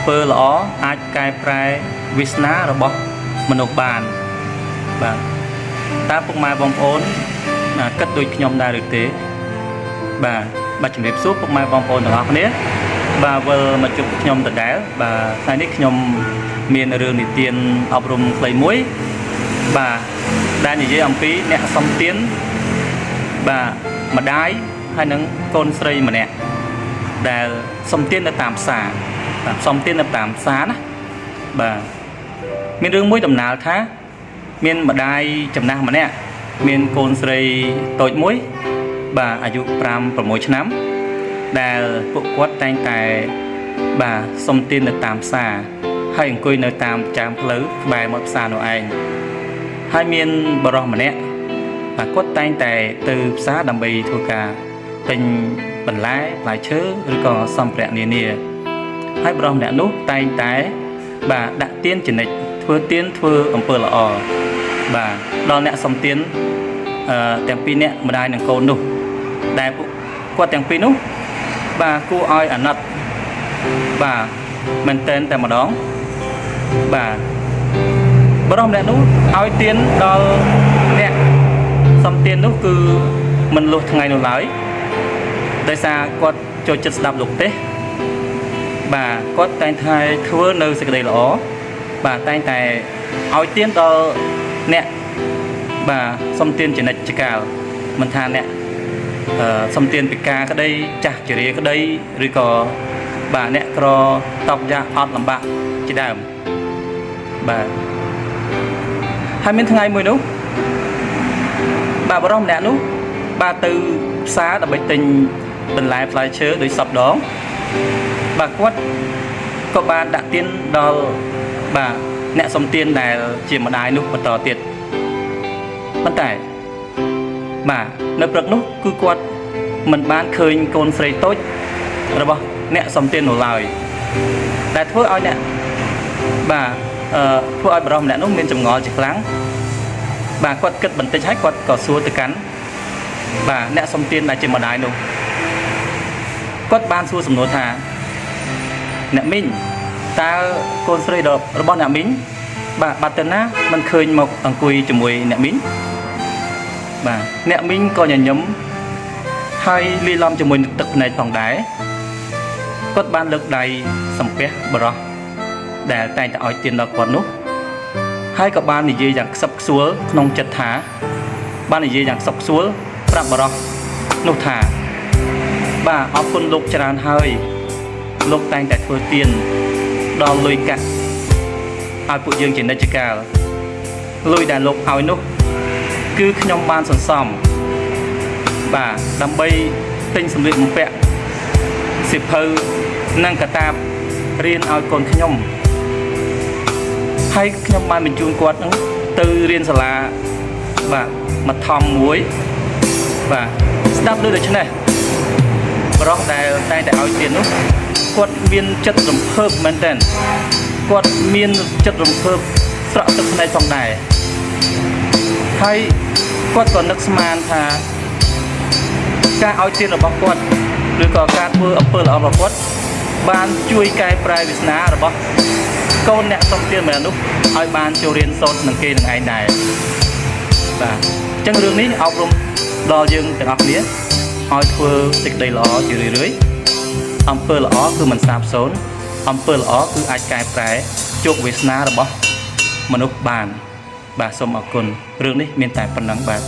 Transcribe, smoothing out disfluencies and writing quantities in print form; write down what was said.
ពើល្អអាចកែប្រែវាសនារបស់មនុស្សបានបាទតើពុកម៉ែបងប្អូនគិតដូចខ្ញុំដែរឬទេបាទជំរាបសួរពុកម៉ែបងប្អូនទាំងអស់គ្នាបាទវិលមកជួបខ្ញុំដដែលបាទថ្ងៃនេះខ្ញុំមានរឿងនិទានអប់រំខ្លីមួយបាទដែលនិយាយអំពីអ្នកសំទានបាទម្ដាយហើយនឹងកូនស្រីម្នាក់ដែលសំទាននៅតាមផ្សារបាទសំទាននៅតាមផ្សារណាបាទមានរឿងមួយដំណាលថាមានម្ដាយចំណាស់ម្នាក់មានកូនស្រីតូចមួយបាទអាយុ 5-6 ឆ្នាំដែលពួកគាត់តែងតែបាទសំទាននៅតាមផ្សារហើយអង្គុយនៅតាមចាមផ្លូវក្បែរមាត់ផ្សារនោះឯងហើយមានបរិសុទ្ធម្នាក់បាទគាត់តែងតែទៅផ្សារដើម្បីធ្វើការទិញបន្លែផ្លែឈើឬក៏សម្ភារៈនានាហើយបរិសុទ្ធម្នាក់នោះតែងតែបាទដាក់ទានចនិចធ្វើអំពើល្អបាទដល់អ្នកសំទានទាំងពីរនាក់ម្ដាយនិងកូននោះដែលពួកគាត់ទាំងពីរនោះបាទគួរឲ្យអាណិតបាទមែនតែម្ដងបាទបរិសុទ្ធម្នាក់នោះឲ្យទានដល់អ្នកសំទាននោះគឺមិនលុះថ្ងៃនោះឡើយដោយសារគាត់ចូលចិត្តស្ដាប់លោកទេសបាទគាត់តែងតែធ្វើនៅសេចក្តីល្អបាទតែងតែឲ្យទានដល់អ្នកបាទសំទានចនិចចកាលមិនថាអ្នកសំទានពិការក្តីចាស់ជរាក្តីឬក៏បាទអ្នកក្រតបយ៉ាអត់លំបាកជាដើមបាទហើយមានថ្ងៃមួយនោះបាទបរិសុទ្ធម្នាក់នោះបាទទៅផ្សារដើម្បីទិញបន្លែផ្លែឈើដោយសពដងបាទគាត់ក៏បានដាក់ទានដល់បាទអ្នកសំទានដែលជាម្ដាយនោះបន្តទៀតប៉ុន្តែបាទនៅព្រឹកនោះគឺគាត់មិនបានឃើញកូនស្រីតូចរបស់អ្នកសំទាននោះឡើយដែលធ្វើឲ្យអ្នកបាទធ្វើឲ្យបរិសុទ្ធម្នាក់នោះមានចម្ងល់ជាខ្លាំងបាទគាត់គិតបន្តិចហើយគាត់ក៏សួរទៅកាន់បាទអ្នកសំទានដែលជាម្ដាយនោះគាត់បានសួរសំណួរថាអ្នកមីងតើកូនស្រីរបស់អ្នកមីងបាទបាត់ទៅណាមិនឃើញមកអង្គុយជាមួយអ្នកមីងបាទអ្នកមីងក៏ញញឹមហើយលាយឡំជាមួយនឹងទឹកភ្នែកផងដែរគាត់បានលើកដៃសំពះបរិសុទ្ធដែលតែងតែឲ្យទានដល់គាត់នោះហើយក៏បាននិយាយយ៉ាងខ្សឹបខ្សួលក្នុងចិត្តថាបាននិយាយយ៉ាងខ្សឹបខ្សួលប្រាប់បរិសុទ្ធនោះថាបាទអរគុណលោកច្រើនហើយលោកតែងតែធ្វើទានដល់លុយកាក់ឲ្យពួកយើងជានិច្ចកាលលុយដែលលោកឲ្យនោះគឺខ្ញុំបានសន្សំបាទដើម្បីទិញសម្លៀកបំពាក់សៀវភៅនិងកាតាបរៀនឲ្យកូនខ្ញុំហើយខ្ញុំបានបញ្ជូនគាត់នឹងទៅរៀនសាលាបាទមកធំមួយបាទស្ដាប់ដូចនេះបរិសុទ្ធដែលតែងតែឲ្យទាននោះគាត់មានចិត្តរំភើបមែនទែនគាត់មានចិត្តរំភើបស្រក់ទឹកភ្នែកផងដែរហើយគាត់ក៏នឹកស្មានថាការឲ្យទានរបស់គាត់ឬក៏ការធ្វើអំពើល្អរបស់គាត់បានជួយកែប្រែវាសនារបស់កូនអ្នកសំទានម្នាក់នោះឲ្យបានចូលរៀនសូត្រនឹងគេនឹងឯងដែរបាទអញ្ចឹងរឿងនេះអប់រំដល់យើងទាំងអស់គ្នាឲ្យធ្វើសេចក្តីល្អជារឿយៗអំពើល្អគឺមិនសាបសូន្យអំពើល្អគឺអាចកែប្រែជោគវាសនារបស់មនុស្សបានបាទសូមអរគុណរឿងនេះមានតែប៉ុណ្ណឹងបាទ